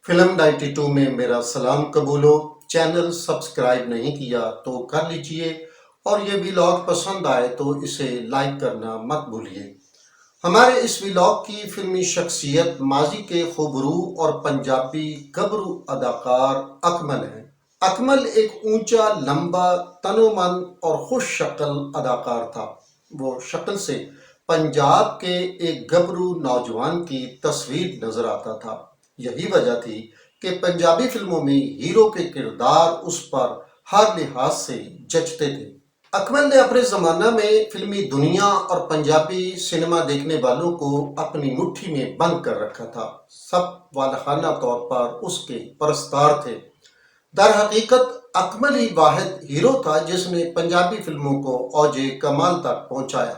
Film 92 میں میرا سلام قبول ہو۔ چینل سبسکرائب نہیں کیا تو کر لیجئے اور یہ ویلاگ پسند آئے تو اسے لائک کرنا مت بھولیے۔ ہمارے اس ویلاگ کی فلمی شخصیت ماضی کے خوبرو اور پنجابی گبرو اداکار اکمل ہیں۔ اکمل ایک اونچا، لمبا، تنومند اور خوش شکل اداکار تھا۔ وہ شکل سے پنجاب کے ایک گبرو نوجوان کی تصویر نظر آتا تھا۔ یہی وجہ تھی کہ پنجابی فلموں میں ہیرو کے کردار اس پر ہر لحاظ سے جچتے تھے۔ اکمل نے اپنے زمانہ میں فلمی دنیا اور پنجابی سینما دیکھنے والوں کو اپنی مٹھی میں بند کر رکھا تھا۔ سب والہانہ طور پر اس کے پرستار تھے۔ در حقیقت اکمل ہی واحد ہیرو تھا جس نے پنجابی فلموں کو اوج کمال تک پہنچایا۔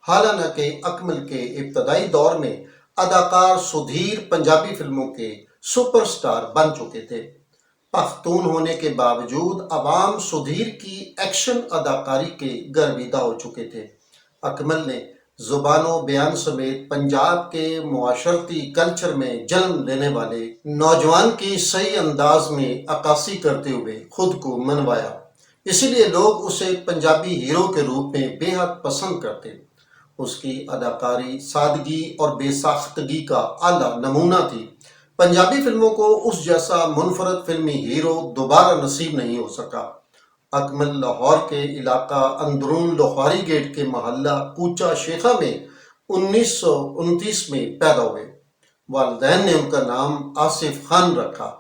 حالانکہ اکمل کے ابتدائی دور میں اداکار سدھیر پنجابی فلموں کے سپر سٹار بن چکے تھے۔ پختون ہونے کے باوجود عوام سدھیر کی ایکشن اداکاری کے گرویدہ ہو چکے تھے۔ اکمل نے زبان و بیان سمیت پنجاب کے معاشرتی کلچر میں جنم لینے والے نوجوان کی صحیح انداز میں عکاسی کرتے ہوئے خود کو منوایا۔ اسی لیے لوگ اسے پنجابی ہیرو کے روپ میں بے حد پسند کرتے۔ اس کی اداکاری سادگی اور بے ساختگی کا اعلیٰ نمونہ تھی۔ پنجابی فلموں کو اس جیسا منفرد فلمی ہیرو دوبارہ نصیب نہیں ہو سکا۔ اکمل لاہور کے علاقہ اندرون لوہاری گیٹ کے محلہ کوچہ شیخہ میں 1929 میں پیدا ہوئے۔ والدین نے ان کا نام آصف خان رکھا۔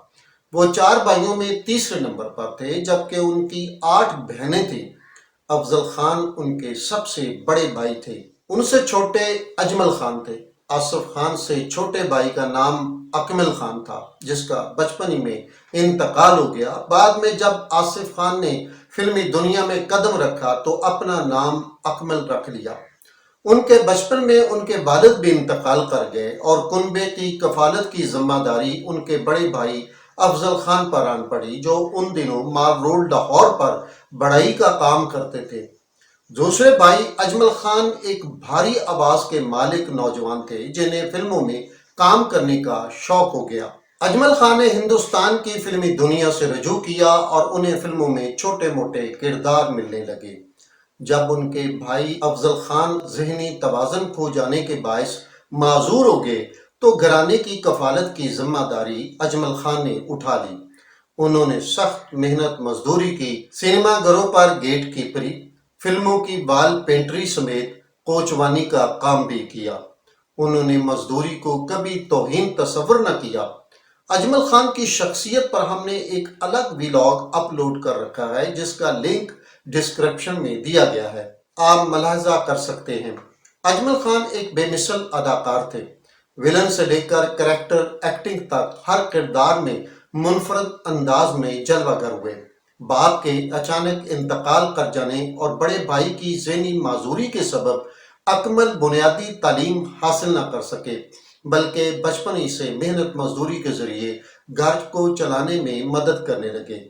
وہ 4 بھائیوں میں تیسرے نمبر پر تھے جبکہ ان کی 8 بہنیں تھیں۔ افضل خان ان کے سب سے بڑے بھائی تھے۔ ان سے چھوٹے اجمل خان تھے۔ آصف خان سے چھوٹے بھائی کا نام اکمل خان تھا جس کا بچپن ہی میں انتقال ہو گیا۔ بعد میں جب آصف خان نے فلمی دنیا میں قدم رکھا تو اپنا نام اکمل رکھ لیا۔ ان کے بچپن میں ان کے والد بھی انتقال کر گئے اور کنبے کی کفالت کی ذمہ داری ان کے بڑے بھائی افضل خان پر آن پڑی جو ان دنوں مال روڈ لاہور پر بڑھئی کا کام کرتے تھے۔ دوسرے بھائی اجمل خان ایک بھاری آواز کے مالک نوجوان تھے جنہیں فلموں میں کام کرنے کا شوق ہو گیا۔ اجمل خان نے ہندوستان کی فلمی دنیا سے رجوع کیا اور انہیں فلموں میں چھوٹے موٹے کردار ملنے لگے۔ جب ان کے بھائی افضل خان ذہنی توازن کھو جانے کے باعث معذور ہو گئے تو گھرانے کی کفالت کی ذمہ داری اجمل خان نے اٹھا لی۔ انہوں نے سخت محنت مزدوری کی، سینما گھروں پر گیٹ کیپری، فلموں کی وال پینٹری سمیت کوچوانی کا کام بھی کیا۔ انہوں نے مزدوری کو کبھی توہین تصور نہ کیا۔ اجمل خان کی شخصیت پر ہم نے ایک الگ ویلاگ اپلوڈ کر رکھا ہے جس کا لنک ڈسکرپشن میں دیا گیا ہے، آپ ملاحظہ کر سکتے ہیں۔ اجمل خان ایک بے مثل اداکار تھے۔ ویلن سے لے کر کریکٹر ایکٹنگ تک ہر کردار میں منفرد انداز میں جلوہ گر ہوئے۔ باپ کے اچانک انتقال کر جانے اور بڑے بھائی کی ذہنی معذوری کے سبب اکمل بنیادی تعلیم حاصل نہ کر سکے بلکہ بچپن ہی سے محنت مزدوری کے ذریعے گھر کو چلانے میں مدد کرنے لگے۔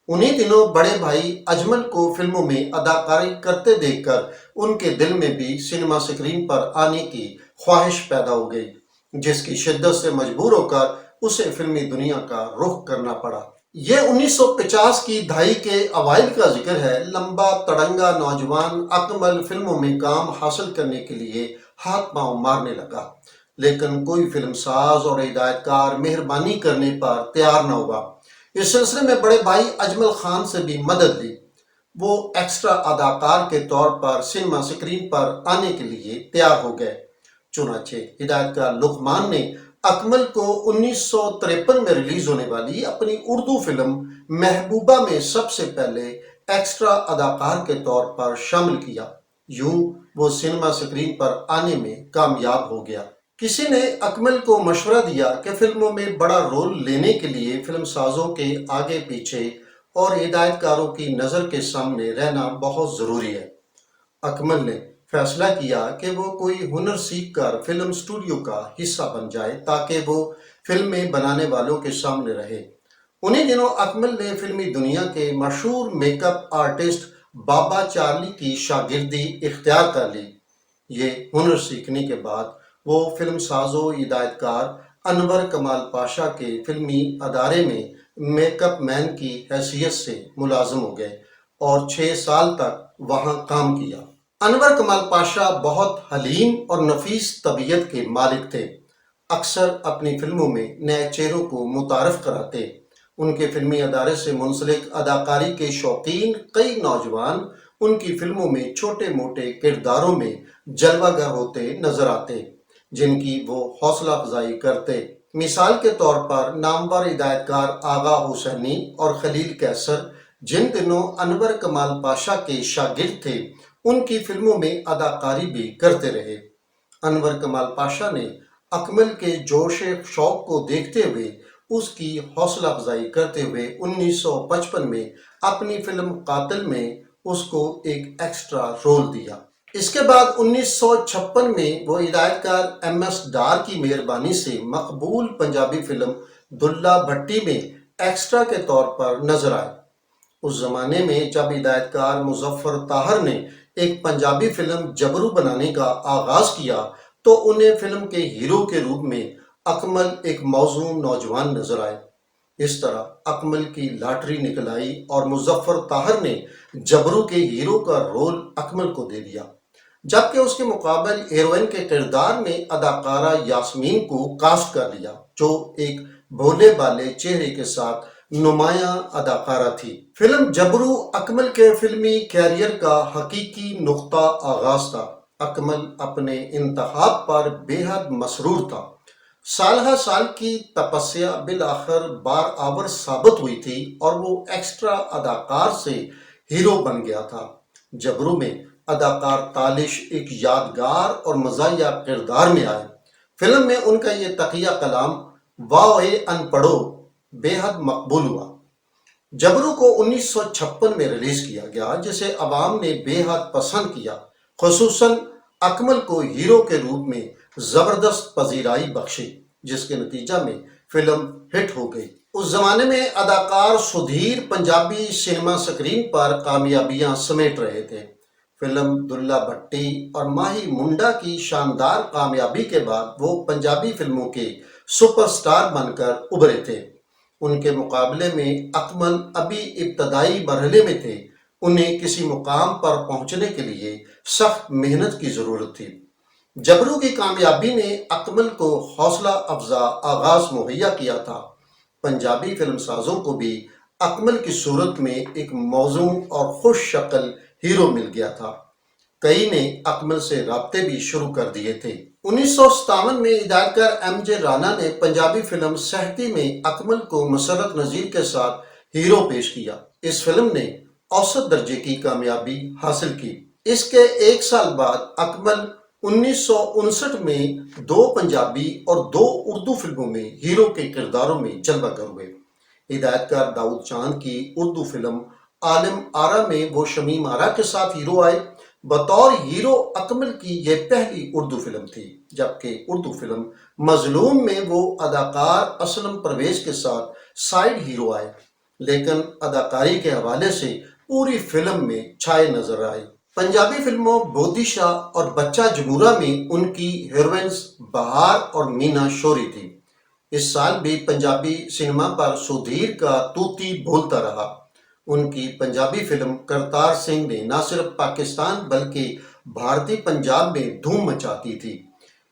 انہی دنوں بڑے بھائی اجمل کو فلموں میں اداکاری کرتے دیکھ کر ان کے دل میں بھی سینما سکرین پر آنے کی خواہش پیدا ہو گئی جس کی شدت سے مجبور ہو کر اسے فلمی دنیا کا رخ کرنا پڑا۔ یہ 1950 کی دہائی کے اوائل کا ذکر ہے۔ لمبا تڑنگا نوجوان اکمل فلموں میں کام حاصل کرنے کے لیے ہاتھ پاؤں مارنے لگا لیکن کوئی فلم ساز اور ہدایت کار مہربانی کرنے پر تیار نہ ہوا۔ اس سلسلے میں بڑے بھائی اجمل خان سے بھی مدد لی۔ وہ ایکسٹرا اداکار کے طور پر سینما سکرین پر آنے کے لیے تیار ہو گئے۔ چنانچہ ہدایت کار لقمان نے اکمل کو 1953 میں ریلیز ہونے والی اپنی اردو فلم محبوبہ میں سب سے پہلے ایکسٹرا اداکار کے طور پر شامل کیا۔ یوں وہ سینما سکرین پر آنے میں کامیاب ہو گیا۔ کسی نے اکمل کو مشورہ دیا کہ فلموں میں بڑا رول لینے کے لیے فلم سازوں کے آگے پیچھے اور ہدایت کاروں کی نظر کے سامنے رہنا بہت ضروری ہے۔ اکمل نے فیصلہ کیا کہ وہ کوئی ہنر سیکھ کر فلم اسٹوڈیو کا حصہ بن جائے تاکہ وہ فلمیں بنانے والوں کے سامنے رہے۔ انہی دنوں اکمل نے فلمی دنیا کے مشہور میک اپ آرٹسٹ بابا چارلی کی شاگردی اختیار کر لی۔ یہ ہنر سیکھنے کے بعد وہ فلم ساز و ہدایت کار انور کمال پاشا کے فلمی ادارے میں میک اپ مین کی حیثیت سے ملازم ہو گئے اور 6 سال تک وہاں کام کیا۔ انور کمال پاشا بہت حلیم اور نفیس طبیعت کے مالک تھے۔ اکثر اپنی فلموں میں نئے چہروں کو متعارف کراتے۔ ان کے فلمی ادارے سے منسلک اداکاری کے شوقین کئی نوجوان ان کی فلموں میں چھوٹے موٹے کرداروں میں جلوہ گر ہوتے نظر آتے، جن کی وہ حوصلہ افزائی کرتے۔ مثال کے طور پر نامور ہدایت کار آغا حسینی اور خلیل کیسر جن دنوں انور کمال پاشا کے شاگرد تھے، ان کی فلموں میں اداکاری بھی کرتے رہے۔ انور کمال پاشا نے اکمل کے جوش شوق کو دیکھتے ہوئے اس کی حوصلہ افزائی کرتے ہوئے 1955 میں اپنی فلم قاتل میں اس کو ایک ایکسٹرا رول دیا۔ اس کے بعد 1956 میں وہ ہدایت کار ایم ایس ڈار کی مہربانی سے مقبول پنجابی فلم دلہ بھٹی میں ایکسٹرا کے طور پر نظر آئے۔ اس زمانے میں جب ہدایت کار مظفر طاہر نے ایک پنجابی فلم جبرو بنانے کا آغاز کیا تو انہیں فلم کے ہیرو کے روپ میں اکمل ایک موزوں نوجوان نظر آئے۔ اس طرح اکمل کی لاٹری نکل آئی اور مظفر طاہر نے جبرو کے ہیرو کا رول اکمل کو دے دیا، جبکہ اس کے مقابل ہیروئن کے کردار میں اداکارہ یاسمین کو کاسٹ کر لیا، جو ایک بھولے بالے چہرے کے ساتھ نمایاں اداکارہ تھی۔ فلم جبرو اکمل کے فلمی کیریئر کا حقیقی نقطہ آغاز تھا۔ اکمل اپنے انتخاب پر بے حد مسرور تھا۔ سالہ سال کی تپسیا بالآخر بار آور ثابت ہوئی تھی اور وہ ایکسٹرا اداکار سے ہیرو بن گیا تھا۔ جبرو میں اداکار تالش ایک یادگار اور مزاحیہ کردار میں آئے۔ فلم میں ان کا یہ تقیہ کلام واؤ اے ان پڑھو بے حد مقبول ہوا۔ جبرو کو 1956 میں ریلیز کیا گیا، جسے عوام نے بے حد پسند کیا، خصوصاً اکمل کو ہیرو کے روپ میں زبردست پذیرائی بخشی، جس کے نتیجہ میں فلم ہٹ ہو گئی۔ اس زمانے میں اداکار سدھیر پنجابی سینما سکرین پر کامیابیاں سمیٹ رہے تھے۔ فلم دلہ بھٹی اور ماہی منڈا کی شاندار کامیابی کے بعد وہ پنجابی فلموں کے سپر سٹار بن کر ابھرے تھے۔ ان کے مقابلے میں اکمل ابھی ابتدائی مرحلے میں تھے۔ انہیں کسی مقام پر پہنچنے کے لیے سخت محنت کی ضرورت تھی۔ جبرو کی کامیابی نے اکمل کو حوصلہ افزا آغاز مہیا کیا تھا۔ پنجابی فلم سازوں کو بھی اکمل کی صورت میں ایک موزوں اور خوش شکل ہیرو مل گیا تھا۔ کئی نے اکمل سے رابطے بھی شروع کر دیے تھے۔ 1957 میں ہدایت کار ایم جے رانا نے پنجابی فلم سحتی میں اکمل کو مسرت نذیر کے ساتھ ہیرو پیش کیا۔ اس فلم نے اوسط درجے کی کامیابی حاصل کی۔ اس کے ایک سال بعد اکمل 1959 میں 2 پنجابی اور 2 اردو فلموں میں ہیرو کے کرداروں میں جلوہ گر ہوئے۔ ہدایت کار داؤد چاند کی اردو فلم عالم آرا میں وہ شمیم آرا کے ساتھ ہیرو آئے۔ بطور ہیرو اکمل کی یہ پہلی اردو فلم تھی، جبکہ اردو فلم مظلوم میں وہ اداکار اسلم پرویز کے ساتھ سائیڈ ہیرو آئے، لیکن اداکاری کے حوالے سے پوری فلم میں چھائے نظر آئے۔ پنجابی فلموں بودی شاہ اور بچہ جمورہ میں ان کی ہیروئنز بہار اور مینا شوری تھی۔ اس سال بھی پنجابی سینما پر سدھیر کا توتی بولتا رہا۔ ان کی پنجابی فلم کرتار سنگھ نے نہ صرف پاکستان بلکہ بھارتی پنجاب میں دھوم مچاتی تھی۔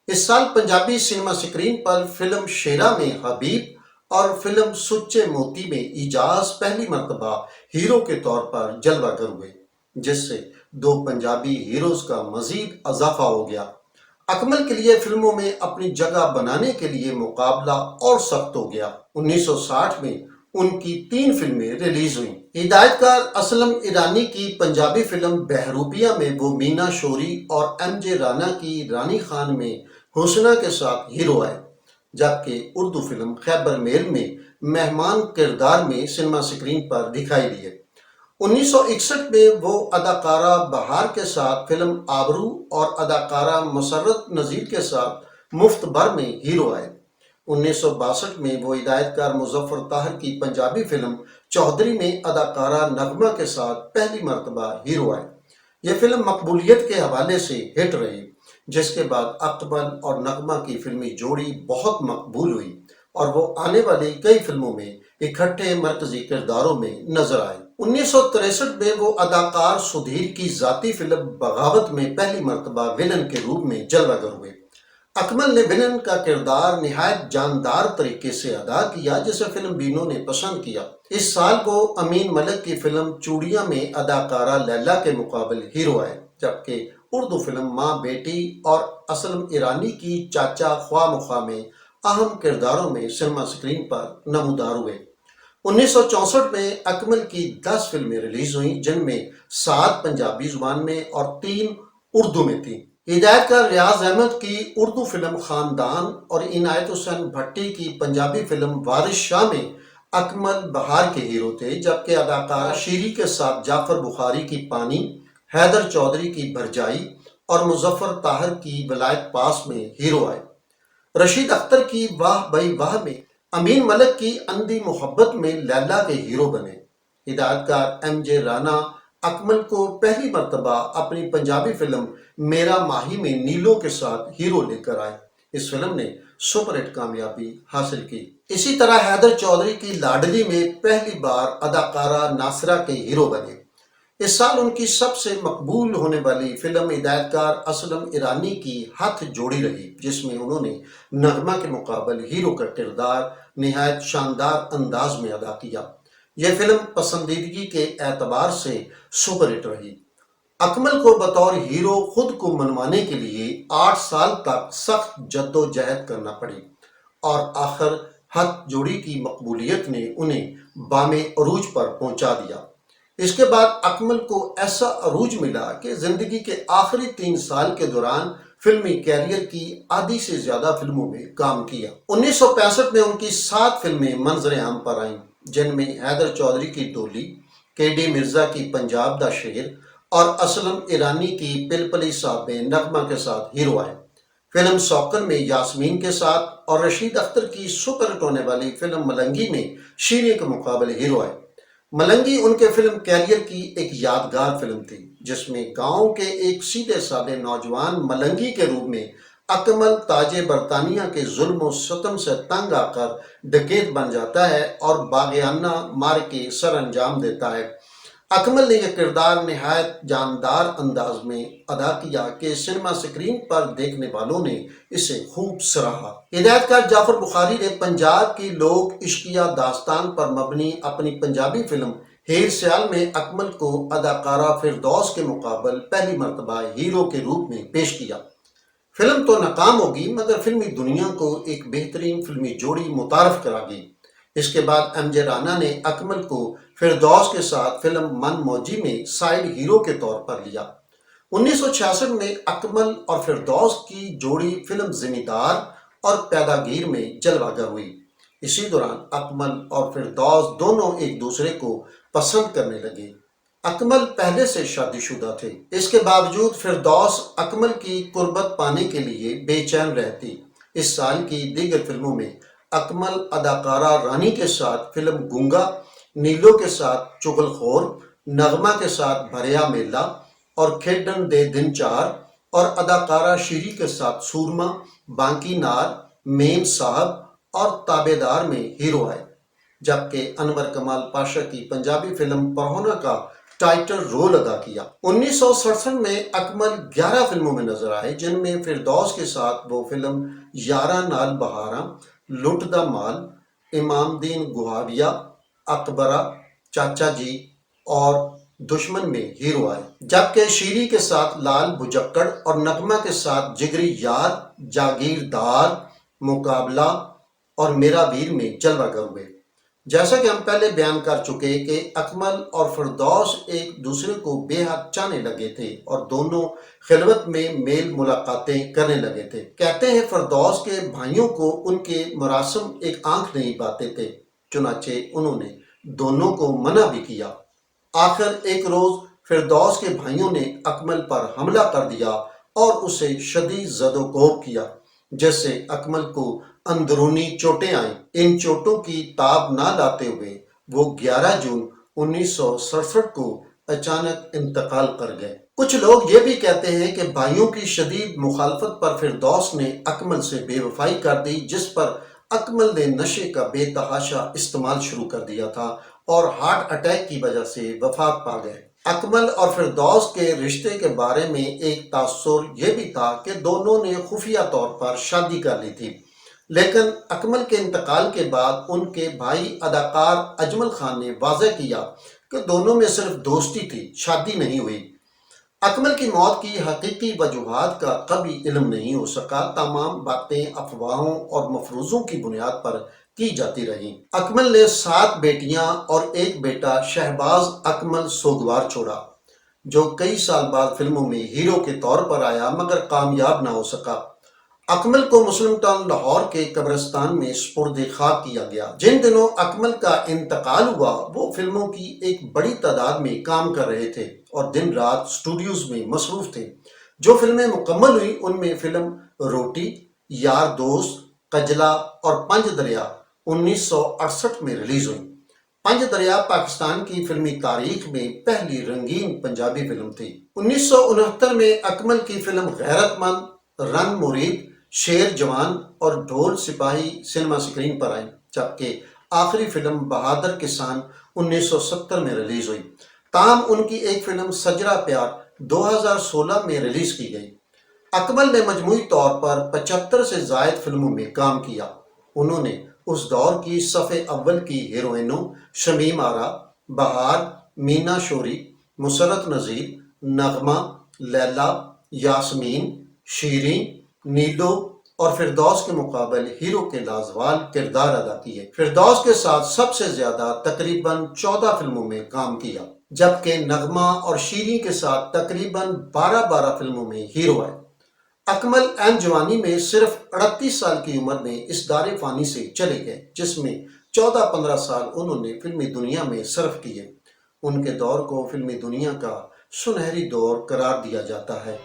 اس سال پنجابی سینما سکرین پر فلم شیرا میں حبیب اور فلم سچے موتی میں اعجاز پہلی مرتبہ ہیرو کے طور پر جلوہ گر ہوئے، جس سے 2 پنجابی ہیروز کا مزید اضافہ ہو گیا۔ اکمل کے لیے فلموں میں اپنی جگہ بنانے کے لیے مقابلہ اور سخت ہو گیا۔ 1960 میں ان کی 3 فلمیں ریلیز ہوئیں۔ ہدایت کار اسلم ایرانی کی پنجابی فلم بہروپیہ میں وہ مینا شوری اور ایم جے رانا کی رانی خان میں حسنہ کے ساتھ ہیرو آئے، جبکہ اردو فلم خیبر میل میں مہمان کردار میں سینما سکرین پر دکھائی دیے۔ 1961 میں وہ اداکارہ بہار کے ساتھ فلم آبرو اور اداکارہ مسرت نذیر کے ساتھ مفت بر میں ہیرو آئے۔ 1962 میں وہ ہدایت کار مظفر طاہر کی پنجابی فلم چودھری میں اداکارہ نغمہ کے ساتھ پہلی مرتبہ ہیرو آئے۔ یہ فلم مقبولیت کے حوالے سے ہٹ رہی۔ جس کے بعد اکمل اور نغمہ کی فلمی جوڑی بہت مقبول ہوئی اور وہ آنے والی کئی فلموں میں اکٹھے مرکزی کرداروں میں نظر آئے۔ 1963 میں وہ اداکار سدھیر کی ذاتی فلم بغاوت میں پہلی مرتبہ ویلن کے روپ میں جلوہ گر ہوئے۔ اکمل نے ویلن کا کردار نہایت جاندار طریقے سے ادا کیا جسے فلم بینوں نے پسند کیا۔ اس سال وہ امین ملک کی فلم چوڑیاں میں اداکارہ لیلا کے مقابل ہیرو آئے، جبکہ اردو فلم ماں بیٹی اور اسلم ایرانی کی چاچا خواہ مخواہ میں اہم کرداروں میں سنیما سکرین پر نمودار ہوئے۔ 1964 میں اکمل کی 10 فلمیں ریلیز ہوئیں، جن میں 7 پنجابی زبان میں اور 3 اردو میں تھیں۔ ہدایت کار ریاض احمد کی اردو فلم خاندان اور عنایت حسین بھٹی کی پنجابی فلم وارث شاہ میں اکمل بہار کے ہیرو تھے، جبکہ اداکار شیری کے ساتھ جعفر بخاری کی پانی، حیدر چودھری کی بھرجائی اور مظفر طاہر کی ولایت پاس میں ہیرو آئے۔ رشید اختر کی واہ بھائی واہ میں، امین ملک کی اندھی محبت میں لیلا کے ہیرو بنے۔ ہدایت کار ایم جے رانا اکمل کو پہلی مرتبہ اپنی پنجابی فلم میرا ماہی میں نیلو کے ساتھ ہیرو لے کر آئے۔ اس فلم نے سپر ہٹ کامیابی حاصل کی۔ اسی طرح حیدر چودھری کی لاڈلی میں پہلی بار اداکارہ ناصرہ کے ہیرو بنے۔ اس سال ان کی سب سے مقبول ہونے والی فلم ہدایت کار اسلم ایرانی کی ہاتھ جوڑی رہی، جس میں انہوں نے نغمہ کے مقابل ہیرو کا کردار نہایت شاندار انداز میں ادا کیا۔ یہ فلم پسندیدگی کے اعتبار سے سپر ہٹ رہی۔ اکمل کو بطور ہیرو خود کو منوانے کے لیے 8 سال تک سخت جدوجہد کرنا پڑی اور آخر ہاتھ جوڑی کی مقبولیت نے انہیں بام عروج پر پہنچا دیا۔ اس کے بعد اکمل کو ایسا عروج ملا کہ زندگی کے آخری 3 سال کے دوران فلمی کیریئر کی آدھی سے زیادہ فلموں میں کام کیا۔ 1965 میں ان کی 7 فلمیں منظر عام پر آئیں، جن میں حیدر چودھری کی ڈولی، کے ڈی مرزا کی پنجاب دا شیر اور اسلم ایرانی کی پلپلی صاحب میں نغمہ کے ساتھ ہیرو آئے۔ فلم سوکن میں یاسمین کے ساتھ اور رشید اختر کی سپر ہٹ ہونے والی فلم ملنگی میں شیریں کے مقابل ہیرو آئے۔ ملنگی ان کے فلم کیریئر کی ایک یادگار فلم تھی، جس میں گاؤں کے ایک سیدھے سادے نوجوان ملنگی کے روپ میں اکمل تاج برطانیہ کے ظلم و ستم سے تنگ آ کر ڈکیت بن جاتا ہے اور باغیانہ مار کے سر انجام دیتا ہے۔ اکمل نے یہ کردار نہایت جاندار انداز میں ادا کیا کہ سنیما سکرین پر دیکھنے والوں نے اسے خوب سراہا۔ ہدایت کار جعفر بخاری نے پنجاب کی لوک عشقیہ داستان پر مبنی اپنی پنجابی فلم ہیر سیال میں اکمل کو اداکارہ فردوس کے مقابل پہلی مرتبہ ہیرو کے روپ میں پیش کیا۔ فلم تو ناکام ہوگی، مگر فلمی دنیا کو ایک بہترین فلمی جوڑی متعارف کرا گئی۔ اس کے بعد ایم جے رانا نے اکمل کو فردوس کے ساتھ فلم من موجی میں سائیڈ ہیرو کے طور پر لیا۔ 1966 میں اکمل اور فردوس کی جوڑی فلم زمیندار اور پیداگیر میں جلوہ گر ہوئی۔ اسی دوران اکمل اور فردوس دونوں ایک دوسرے کو پسند کرنے لگے۔ اکمل پہلے سے شادی شدہ تھے، اس کے باوجود فردوس اکمل کی قربت پانے کے لیے بے چین رہتی۔ اس سال کی دیگر فلموں میں اکمل اداکارہ رانی کے ساتھ فلم گونگا، نیلو کے ساتھ چغل خور، نغمہ کے ساتھ بھریا میلہ اور کھیڈن دے دن چار اور اداکارہ شیری کے ساتھ سورما، بانکی نار، میم صاحب اور تابے دار میں ہیرو آئے، جبکہ انور کمال پاشا کی پنجابی فلم پرہونا کا ٹائٹل رول ادا کیا۔ 1967 میں اکمل 11 فلموں میں نظر آئے، جن میں فردوس کے ساتھ وہ فلم یاراں نال بہاراں، لٹ دا مال، امام دین گوہاویہ، اکبرہ، چاچا جی اور دشمن میں ہیرو آئے، جبکہ شیری کے ساتھ لال بھجکڑ اور نغمہ کے ساتھ جگری یار، جاگیردار، مقابلہ اور میرا ویر میں جلوہ گر ہوئے۔ جیسا کہ ہم پہلے بیان کر چکے کہ اکمل اور فردوس ایک دوسرے کو بے حد چاہنے لگے تھے اور دونوں خلوت میں میل ملاقاتیں کرنے لگے تھے۔ کہتے ہیں فردوس کے بھائیوں کو ان کے مراسم ایک آنکھ نہیں پاتے تھے، چنانچہ انہوں نے دونوں کو منع بھی کیا۔ آخر ایک روز فردوس کے بھائیوں نے اکمل پر حملہ کر دیا اور اسے شدید زد و کوب کیا، جس سے اکمل کو اندرونی چوٹیں آئیں۔ ان چوٹوں کی تاب نہ لاتے ہوئے وہ 11 جون 1967 کو اچانک انتقال کر گئے۔ کچھ لوگ یہ بھی کہتے ہیں کہ بھائیوں کی شدید مخالفت پر فردوس نے اکمل سے بے وفائی کر دی، جس پر اکمل نے نشے کا بے تحاشا استعمال شروع کر دیا تھا اور ہارٹ اٹیک کی وجہ سے وفات پا گئے۔ اکمل اور فردوس کے رشتے کے بارے میں ایک تاثر یہ بھی تھا کہ دونوں نے خفیہ طور پر شادی کر لی تھی، لیکن اکمل کے انتقال کے بعد ان کے بھائی اداکار اجمل خان نے واضح کیا کہ دونوں میں صرف دوستی تھی، شادی نہیں ہوئی۔ اکمل کی موت کی حقیقی وجوہات کا کبھی علم نہیں ہو سکا، تمام باتیں افواہوں اور مفروضوں کی بنیاد پر کی جاتی رہیں۔ اکمل نے 7 بیٹیاں اور ایک بیٹا شہباز اکمل سوگوار چھوڑا، جو کئی سال بعد فلموں میں ہیرو کے طور پر آیا مگر کامیاب نہ ہو سکا۔ اکمل کو مسلم ٹاؤن لاہور کے قبرستان میں سپرد خاک کیا گیا۔ جن دنوں اکمل کا انتقال ہوا وہ فلموں کی ایک بڑی تعداد میں کام کر رہے تھے اور دن رات سٹوڈیوز میں مصروف تھے۔ جو فلمیں مکمل ہوئی ان میں فلم روٹی، یار دوست، کجلا اور پنج دریا 1968 میں ریلیز ہوئی۔ پنج دریا پاکستان کی فلمی تاریخ میں پہلی رنگین پنجابی فلم تھی۔ 1969 میں اکمل کی فلم غیرت مند، رن مرید، شیر جوان اور ڈھول سپاہی سنیما سکرین پر آئیں، جبکہ آخری فلم بہادر کسان 1970 میں ریلیز ہوئی۔ تاہم ان کی ایک فلم سجرا پیار 2016 میں ریلیز کی گئی۔ اکمل نے مجموعی طور پر 75 سے زائد فلموں میں کام کیا۔ انہوں نے اس دور کی صف اول کی ہیروئنوں شمیم آرا، بہار، مینا شوری، مسرت نذیر، نغمہ، لیلا، یاسمین، شیریں، نیلو اور فردوس کے مقابل ہیرو کے لازوال کردار ادا کیے۔ فردوس کے ساتھ سب سے زیادہ تقریباً 14 فلموں میں کام کیا، جبکہ نغمہ اور شیریں کے ساتھ تقریباً 12 فلموں میں ہیرو آئے۔ اکمل عین جوانی میں صرف 38 سال کی عمر میں اس دار فانی سے چلے گئے، جس میں 14-15 سال انہوں نے فلمی دنیا میں صرف کیے۔ ان کے دور کو فلمی دنیا کا سنہری دور قرار دیا جاتا ہے۔